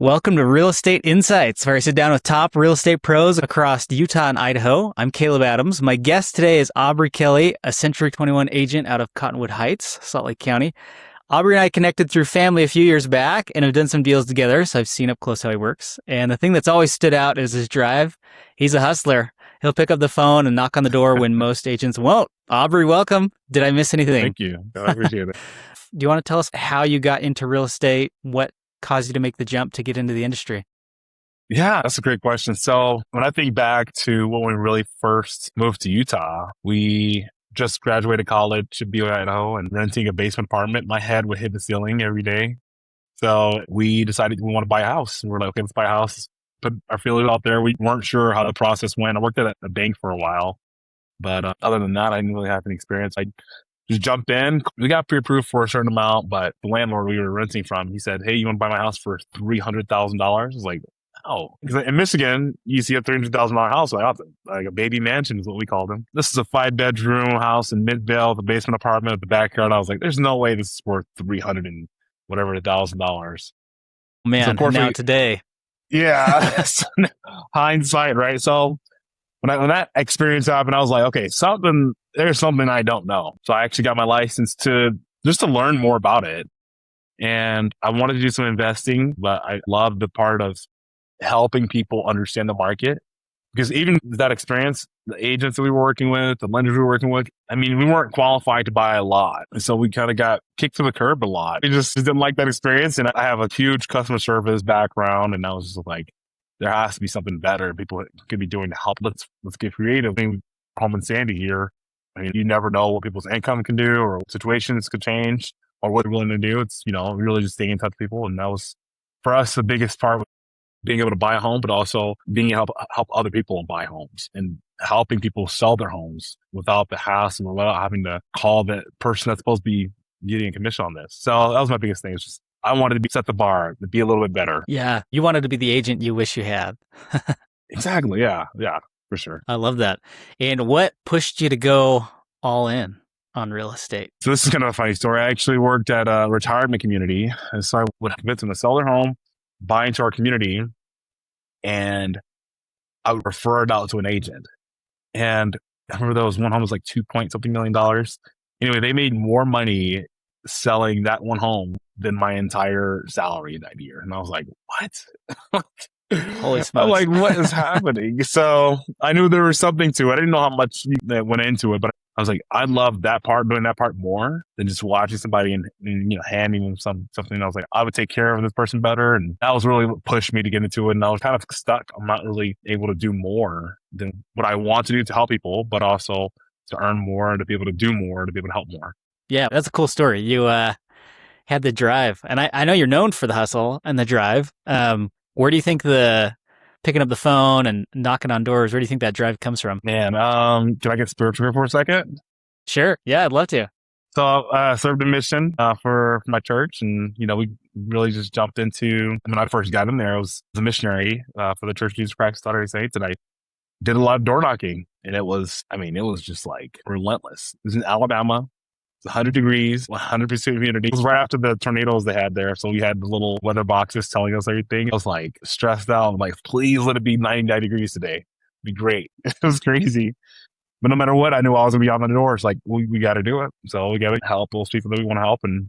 Welcome to Real Estate Insights, where I sit down with top real estate pros across Utah and Idaho. I'm Caleb Adams. My guest today is Aubrey Kelley, a Century 21 agent out of Cottonwood Heights, Salt Lake County. Aubrey and I connected through family a few years back and have done some deals together, so I've seen up close how he works. And the thing that's always stood out is his drive. He's a hustler. He'll pick up the phone and knock on the door when most agents won't. Aubrey, welcome. Did I miss anything? Thank you. I appreciate it. Do you want to tell us how you got into real estate? What caused you to make the jump to get into the industry? Yeah, that's a great question. So when I think back to when we really first moved to Utah, we just graduated college to Utah and Idaho and renting a basement apartment. My head would hit the ceiling every day. So we decided we want to buy a house. And we're like, okay, let's buy a house. Put our feelers out there. We weren't sure how the process went. I worked at a bank for a while, but other than that, I didn't really have any experience. I just jumped in. We got pre-approved for a certain amount, but the landlord we were renting from, he said, hey, you want to buy my house for $300,000? I was like, oh. Because in Michigan, you see a $300,000 house, like a baby mansion is what we called them. This is a 5-bedroom house in Midvale, the basement apartment at the backyard. I was like, there's no way this is worth $300 and whatever $1,000. Man, so now today. Yeah. Hindsight, right? So when that experience happened, I was like, okay, there's something I don't know. So I actually got my license to learn more about it. And I wanted to do some investing, but I love the part of helping people understand the market. Because even that experience, the agents that we were working with, the lenders we were working with, I mean, we weren't qualified to buy a lot. And so we kind of got kicked to the curb a lot. We just didn't like that experience. And I have a huge customer service background. And I was just like, there has to be something better people could be doing to help. Let's get creative. I mean, home in Sandy here, I mean, you never know what people's income can do or what situations could change or what they're willing to do. It's, really just staying in touch with people. And that was, for us, the biggest part, being able to buy a home, but also being able to help other people buy homes and helping people sell their homes without the hassle, without having to call the person that's supposed to be getting a commission on this. So that was my biggest thing. It's just, I wanted to set the bar, to be a little bit better. Yeah. You wanted to be the agent you wish you had. Exactly. Yeah. Yeah, for sure. I love that. And what pushed you to go all in on real estate? So this is kind of a funny story. I actually worked at a retirement community. And so I would convince them to sell their home, buy into our community, and I would refer it out to an agent. And I remember there was one home was like $2 million. Anyway, they made more money selling that one home than my entire salary that year. And I was like, what? Holy smokes. I'm like, what is happening? So I knew there was something to it. I didn't know how much that went into it, but I was like, I love that part, doing that part more than just watching somebody and handing them something. I was like, I would take care of this person better. And that was really what pushed me to get into it. And I was kind of stuck. I'm not really able to do more than what I want to do to help people, but also to earn more, to be able to do more, to be able to help more. Yeah, that's a cool story. You had the drive. And I know you're known for the hustle and the drive. Where do you think the picking up the phone and knocking on doors, where do you think that drive comes from? Man, can I get spiritual here for a second? Sure. Yeah, I'd love to. So I served a mission for my church, and we really just jumped into. When I first got in there, I was a missionary for the Church of Jesus Christ of Latter-day Saints, and I did a lot of door knocking, and it was just like relentless. It was in Alabama. It's 100 degrees, 100% humidity. It was right after the tornadoes they had there. So we had the little weather boxes telling us everything. I was like stressed out. I'm like, please let it be 99 degrees today. It'd be great. It was crazy. But no matter what, I knew I was going to be on the doors. Like, we got to do it. So we got to help those people that we want to help. And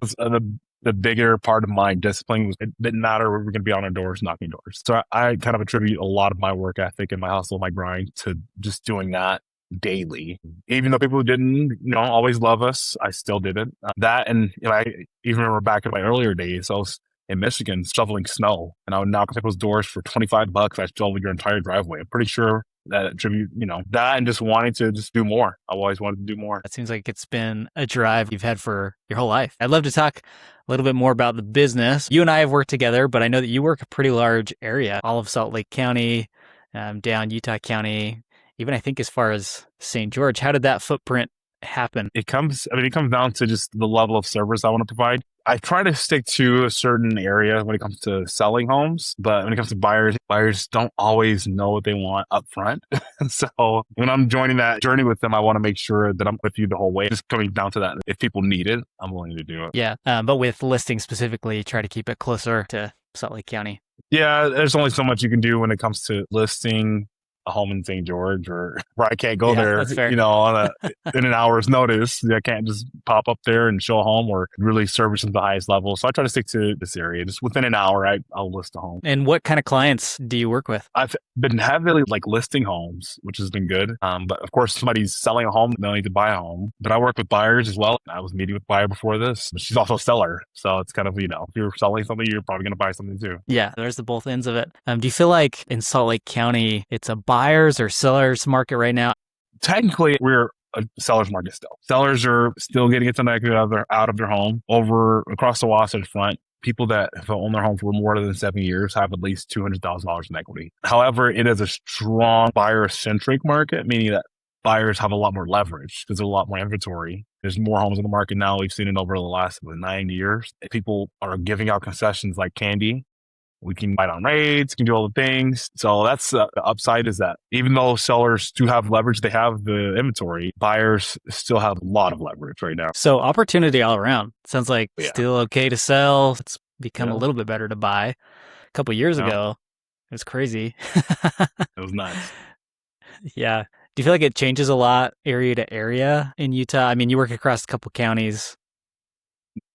the bigger part of my discipline was it didn't matter. We were going to be on our doors, knocking doors. So I kind of attribute a lot of my work ethic and my hustle, my grind to just doing that daily. Even though people didn't, always love us, I still did it. That, and I even remember back in my earlier days, I was in Michigan shoveling snow, and I would knock on people's doors for $25. I shoveled your entire driveway. I'm pretty sure that attribute, that and just wanting to just do more. I always wanted to do more. That seems like it's been a drive you've had for your whole life. I'd love to talk a little bit more about the business. You and I have worked together, but I know that you work a pretty large area, all of Salt Lake County, down Utah County, even I think as far as St. George. How did that footprint happen? It comes down to just the level of service I want to provide. I try to stick to a certain area when it comes to selling homes, but when it comes to buyers don't always know what they want up front. So when I'm joining that journey with them, I want to make sure that I'm with you the whole way. Just coming down to that. If people need it, I'm willing to do it. Yeah. But with listings specifically, try to keep it closer to Salt Lake County. Yeah, there's only so much you can do when it comes to listing a home in St. George, or where I can't go Yeah, there, that's fair. in an hour's notice. I can't just pop up there and show a home or really service at the highest level. So I try to stick to this area. Just within an hour, I'll list a home. And what kind of clients do you work with? I've been heavily like listing homes, which has been good. But of course, somebody's selling a home, they'll need to buy a home. But I work with buyers as well. I was meeting with a buyer before this, but she's also a seller. So it's kind of, if you're selling something, you're probably going to buy something too. Yeah, there's the both ends of it. Do you feel like in Salt Lake County, it's a buyer's or seller's market right now? Technically, we're a seller's market still. Sellers are still getting it out of their home over across the Wasatch Front. People that have owned their home for more than 7 years have at least $200,000 in equity. However, it is a strong buyer-centric market, meaning that buyers have a lot more leverage because there's a lot more inventory. There's more homes in the market now. We've seen it over the last 9 years. People are giving out concessions like candy. We can bite on rates, can do all the things. So that's the upside, is that even though sellers do have leverage, they have the inventory, buyers still have a lot of leverage right now. So opportunity all around. Sounds like Yeah. still okay to sell. It's become a Yeah. little bit better to buy. A couple years Yeah. ago, it was crazy. It was nuts. Yeah. Do you feel like it changes a lot area to area in Utah? I mean, you work across a couple counties,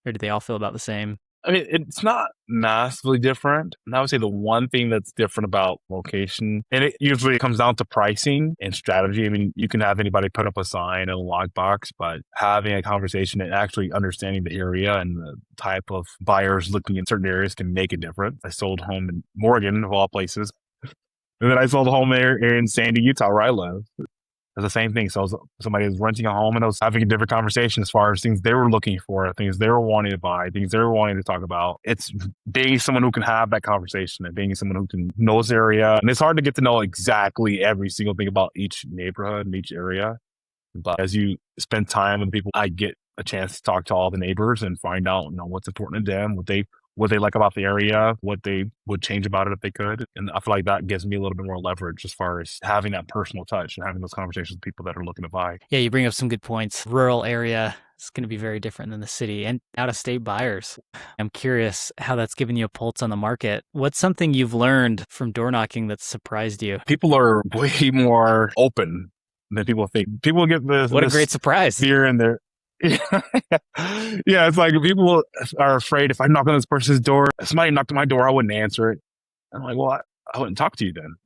or do they all feel about the same? I mean, it's not massively different. And I would say the one thing that's different about location, and it usually comes down to pricing and strategy. I mean, you can have anybody put up a sign in a lockbox, but having a conversation and actually understanding the area and the type of buyers looking in certain areas can make a difference. I sold a home in Morgan, of all places. And then I sold a home there in Sandy, Utah, where I live. It's the same thing. So somebody was renting a home and I was having a different conversation as far as things they were looking for, things they were wanting to buy, things they were wanting to talk about. It's being someone who can have that conversation and being someone who can know this area. And it's hard to get to know exactly every single thing about each neighborhood and each area. But as you spend time with people, I get a chance to talk to all the neighbors and find out, what's important to them, what they like about the area, what they would change about it if they could. And I feel like that gives me a little bit more leverage as far as having that personal touch and having those conversations with people that are looking to buy. Yeah, you bring up some good points. Rural area is going to be very different than the city, and out-of-state buyers. I'm curious how that's given you a pulse on the market. What's something you've learned from door knocking that's surprised you? People are way more open than people think. People get this. What a great surprise. Fear in their yeah, it's like people are afraid if I knock on this person's door, if somebody knocked on my door, I wouldn't answer it. I'm like, well, I wouldn't talk to you then,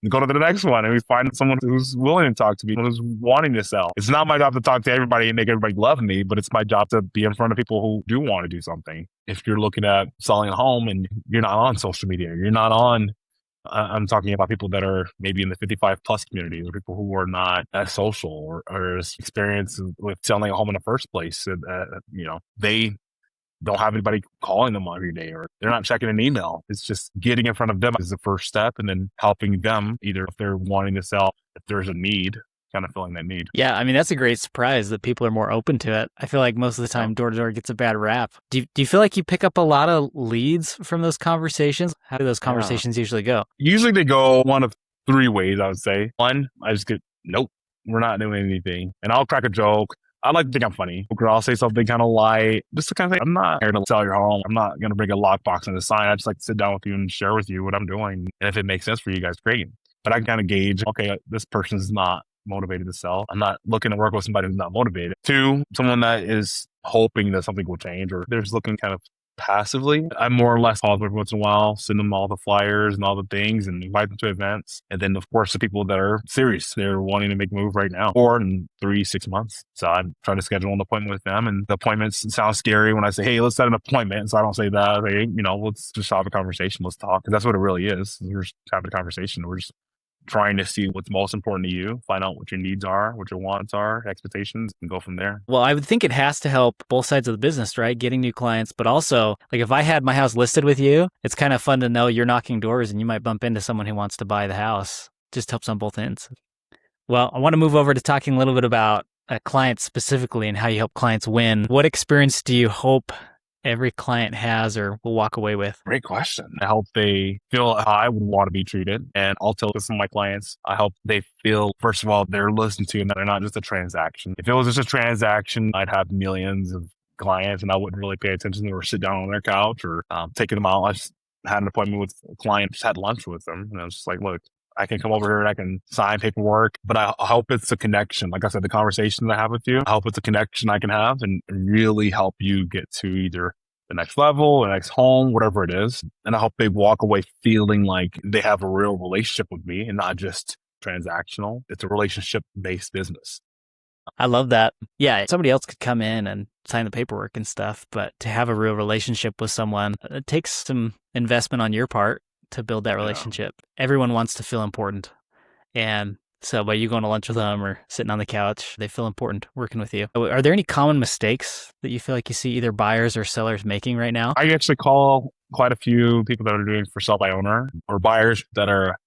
go to the next one and we find someone who's willing to talk to me, who's wanting to sell. It's not my job to talk to everybody and make everybody love me, but it's my job to be in front of people who do want to do something. If you're looking at selling a home and you're not on social media, you're not on I'm talking about people that are maybe in the 55 plus community, or people who are not as social or as experienced with selling a home in the first place. They don't have anybody calling them every day, or they're not checking an email. It's just getting in front of them is the first step, and then helping them either if they're wanting to sell, if there's a need, kind of filling that need. Yeah, I mean, that's a great surprise that people are more open to it. I feel like most of the time door to door gets a bad rap. Do you feel like you pick up a lot of leads from those conversations? How do those conversations usually go? Usually they go one of three ways, I would say. One, I just get, nope, we're not doing anything. And I'll crack a joke. I like to think I'm funny. Or I'll say something kind of light, just to kind of say, I'm not here to sell your home. I'm not going to bring a lockbox and a sign. I just like to sit down with you and share with you what I'm doing. And if it makes sense for you guys, great. But I kind of gauge, okay, this person's not motivated to sell. I'm not looking to work with somebody who's not motivated. Two, someone that is hoping that something will change, or they're just looking kind of passively. I more or less call them every once in a while, send them all the flyers and all the things and invite them to events. And then of course the people that are serious, they're wanting to make a move right now or in 3-6 months. So I'm trying to schedule an appointment with them, and the appointments sound scary when I say, hey, let's set an appointment. So I don't say that. Hey, let's just have a conversation. Let's talk. Because that's what it really is. We're just having a conversation. We're just trying to see what's most important to you, find out what your needs are, what your wants are, expectations, and go from there. Well, I would think it has to help both sides of the business, right? Getting new clients, but also, like if I had my house listed with you, it's kind of fun to know you're knocking doors and you might bump into someone who wants to buy the house. Just helps on both ends. Well, I want to move over to talking a little bit about clients specifically and how you help clients win. What experience do you hope every client has or will walk away with? Great question. I hope they feel how I would want to be treated. And I'll tell some of my clients, I hope they feel, first of all, they're listened to and that they're not just a transaction. If it was just a transaction, I'd have millions of clients and I wouldn't really pay attention or sit down on their couch or taking them out. had an appointment with a client, just had lunch with them. And I was just like, look, I can come over here and I can sign paperwork, but I hope it's a connection. Like I said, the conversation that I have with you, I hope it's a connection I can have and really help you get to either the next level, the next home, whatever it is. And I hope they walk away feeling like they have a real relationship with me and not just transactional. It's a relationship based business. I love that. Yeah, somebody else could come in and sign the paperwork and stuff, but to have a real relationship with someone, it takes some investment on your part to build that relationship. Everyone wants to feel important. And so by you going to lunch with them or sitting on the couch, they feel important working with you. Are there any common mistakes that you feel like you see either buyers or sellers making right now? I actually call quite a few people that are doing for sell by owner or buyers that are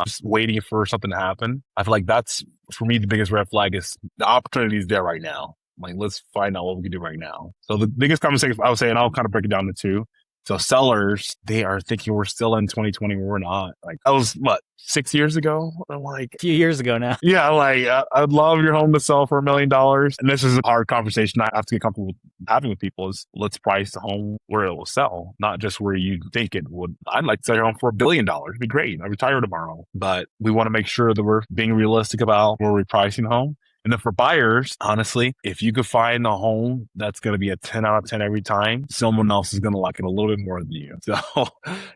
just waiting for something to happen. I feel like that's, for me, the biggest red flag is the opportunity is there right now. Like, let's find out what we can do right now. So the biggest conversation I would say, and I'll kind of break it down to two. So sellers, they are thinking we're still in 2020 when we're not. Like, that was what, 6 years ago? I'm like, A few years ago now. yeah, like I'd love your home to sell for $1 million. And this is a hard conversation I have to get comfortable having with people is let's price the home where it will sell, not just where you think it would. I'd like to sell your home for $1 billion. It'd be great. I retire tomorrow. But we want to make sure that we're being realistic about where we're pricing the home. And then for buyers, honestly, if you could find a home that's going to be a 10 out of 10 every time, someone else is going to like it a little bit more than you. So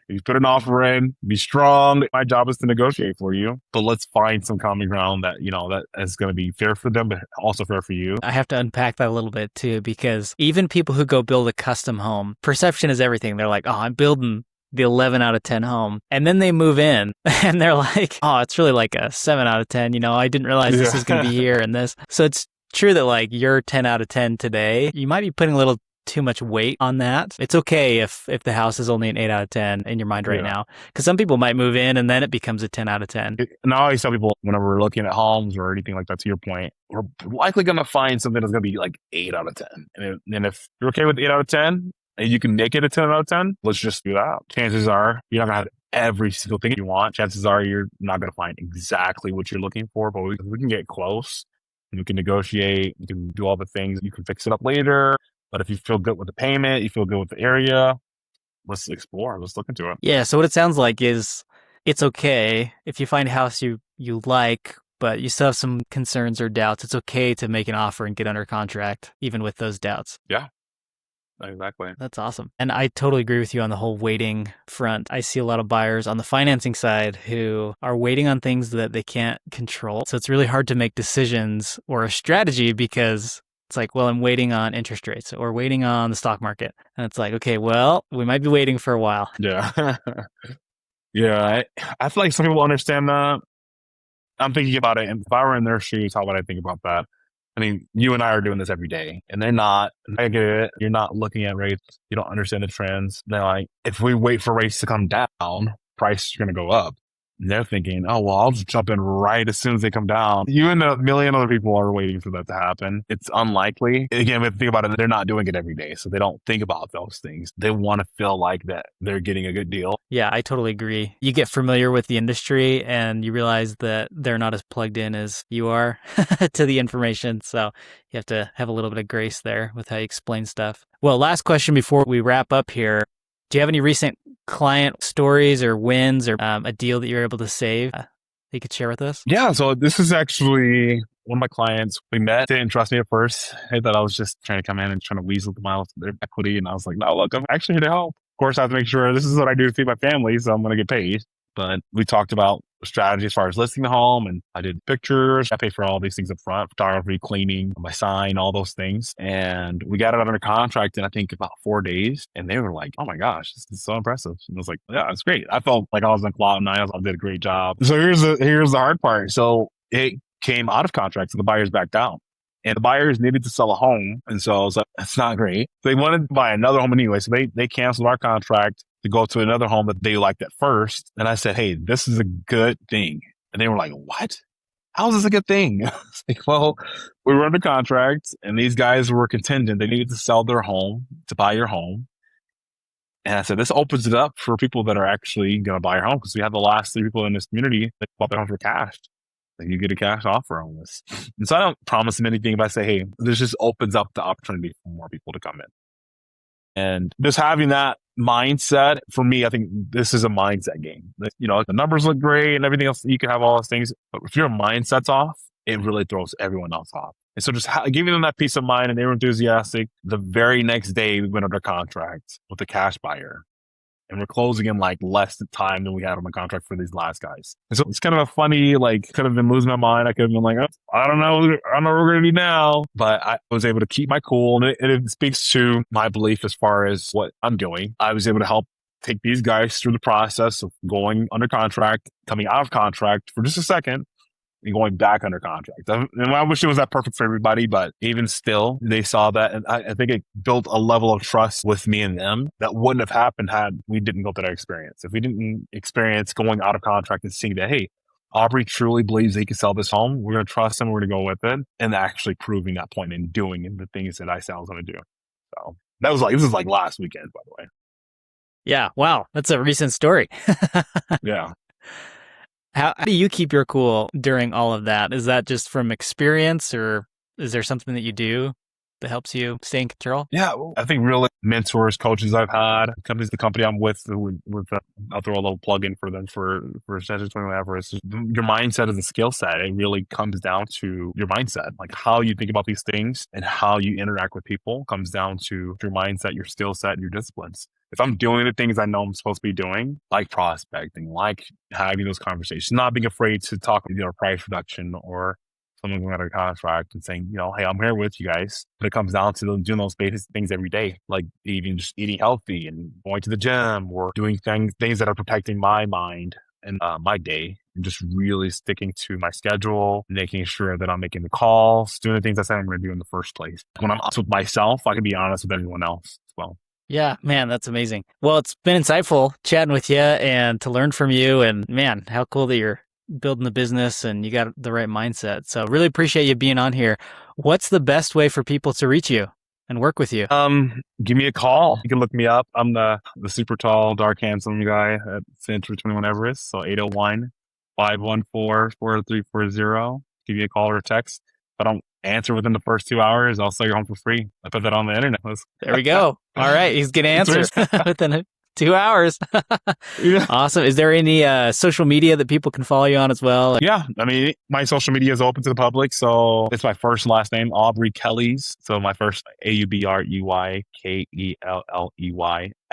you put an offer in, be strong. My job is to negotiate for you, but let's find some common ground that, that is going to be fair for them, but also fair for you. I have to unpack that a little bit too, because even people who go build a custom home, perception is everything. They're like, oh, I'm building the 11 out of 10 home. And then they move in and they're like, oh, it's really like a 7 out of 10. I didn't realize this is going to be here and this. So it's true that like you're 10 out of 10 today. You might be putting a little too much weight on that. It's okay if the house is only an 8 out of 10 in your mind right now, because some people might move in and then it becomes a 10 out of 10. And I always tell people whenever we're looking at homes or anything like that, to your point, we're likely going to find something that's going to be like 8 out of 10. And if you're okay with 8 out of 10, and you can make it a 10 out of 10, let's just do that. Chances are you're not going to have every single thing you want. Chances are you're not going to find exactly what you're looking for, but we can get close. We can negotiate. You can do all the things. You can fix it up later. But if you feel good with the payment, you feel good with the area, let's explore. Let's look into it. Yeah. So what it sounds like is it's okay if you find a house you like, but you still have some concerns or doubts. It's okay to make an offer and get under contract, even with those doubts. Yeah. Exactly. That's awesome. And I totally agree with you on the whole waiting front. I see a lot of buyers on the financing side who are waiting on things that they can't control. So it's really hard to make decisions or a strategy because it's like, well, I'm waiting on interest rates or waiting on the stock market. And it's like, okay, well, we might be waiting for a while. Yeah. Yeah. I feel like some people understand that. I'm thinking about it. And if I were in their shoes, how would I think about that? I mean, you and I are doing this every day and they're not. I get it. You're not looking at rates. You don't understand the trends. They're like, if we wait for rates to come down, prices are going to go up. And they're thinking, oh, well, I'll just jump in right as soon as they come down. You and a million other people are waiting for that to happen. It's unlikely. Again, we have to think about it. They're not doing it every day. So they don't think about those things. They want to feel like that they're getting a good deal. Yeah, I totally agree. You get familiar with the industry and you realize that they're not as plugged in as you are to the information. So you have to have a little bit of grace there with how you explain stuff. Well, last question before we wrap up here. Do you have any recent client stories or wins or a deal that you're able to save that you could share with us? Yeah. So this is actually one of my clients. We met. They didn't trust me at first. They thought I was just trying to come in and trying to weasel them out of their equity. And I was like, no, look, I'm actually here to help. Of course, I have to make sure this is what I do to feed my family. So I'm going to get paid. But we talked about strategy as far as listing the home, and I did pictures. I paid for all these things up front, photography, cleaning, my sign, all those things. And we got it under contract in, I think, about 4 days. And they were like, oh my gosh, this is so impressive. And I was like, yeah, it's great. I felt like I was on cloud nine. I did a great job. So here's the hard part. So it came out of contract, so the buyers backed out. And the buyers needed to sell a home. And so I was like, that's not great. They wanted to buy another home anyway. So they canceled our contract to go to another home that they liked at first. And I said, hey, this is a good thing. And they were like, what? How is this a good thing? I was like, well, we were under contract and these guys were contingent. They needed to sell their home to buy your home. And I said, this opens it up for people that are actually going to buy your home, because we have the last 3 people in this community that bought their home for cash. Like, you get a cash offer on this. And so I don't promise them anything, but I say, hey, this just opens up the opportunity for more people to come in. And just having that mindset for me, I think this is a mindset game. You know, the numbers look great and everything else. You can have all those things, but if your mindset's off, it really throws everyone else off. And so just giving them that peace of mind, and they were enthusiastic. The very next day, we went under contract with a cash buyer. And we're closing in like less time than we had on the contract for these last guys. And so it's kind of a funny, like, could have been losing my mind. I could have been like, oh, I don't know what we're going to do now. But I was able to keep my cool. And it speaks to my belief as far as what I'm doing. I was able to help take these guys through the process of going under contract, coming out of contract for just a second, and going back under contract. And I wish it was that perfect for everybody, but even still, they saw that. And I think it built a level of trust with me and them that wouldn't have happened had we didn't go through that experience. If we didn't experience going out of contract and seeing that, hey, Aubrey truly believes he can sell this home, we're going to trust him, we're going to go with it, and actually proving that point and doing the things that I said I was going to do. So this was like last weekend, by the way. Yeah. Wow. That's a recent story. Yeah. How do you keep your cool during all of that? Is that just from experience, or is there something that you do that helps you stay in control? Yeah, I think really mentors, coaches I've had, the company I'm with I'll throw a little plug in for them for Century 21 Everest. Your mindset is a skill set. It really comes down to your mindset, like how you think about these things and how you interact with people comes down to your mindset, your skill set, and your disciplines. If I'm doing the things I know I'm supposed to be doing, like prospecting, like having those conversations, not being afraid to talk, price reduction or someone going out of contract and saying, hey, I'm here with you guys. But it comes down to doing those basic things every day, like even just eating healthy and going to the gym or doing things that are protecting my mind and my day, and just really sticking to my schedule, making sure that I'm making the calls, doing the things I said I'm going to do in the first place. When I'm honest with myself, I can be honest with everyone else as well. Yeah, man, that's amazing. Well, it's been insightful chatting with you and to learn from you. And man, how cool that you're building the business and you got the right mindset. So really appreciate you being on here. What's the best way for people to reach you and work with you? Give me a call. You can look me up. I'm the super tall, dark, handsome guy at Century 21 Everest. So 801-514-4340. Give me a call or a text. If I don't answer within the first 2 hours, I'll sell your home for free. I put that on the internet. There we go. All right. He's going to answer within 2 hours. Yeah. Awesome. Is there any social media that people can follow you on as well? Yeah. I mean, my social media is open to the public. So it's my first and last name, Aubrey Kelley's. So my first, AubreyKelleys.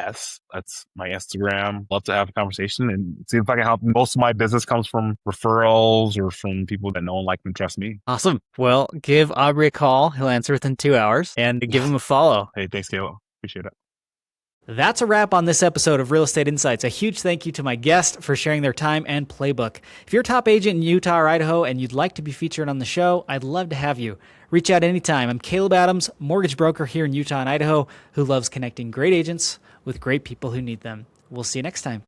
That's my Instagram. Love to have a conversation and see if I can help. Most of my business comes from referrals or from people that know and like and trust me. Awesome. Well, give Aubrey a call. He'll answer within 2 hours and give him a follow. Hey, thanks, Caleb. Appreciate it. That's a wrap on this episode of Real Estate Insights. A huge thank you to my guest for sharing their time and playbook. If you're a top agent in Utah or Idaho and you'd like to be featured on the show, I'd love to have you. Reach out anytime. I'm Caleb Adams, mortgage broker here in Utah and Idaho, who loves connecting great agents with great people who need them. We'll see you next time.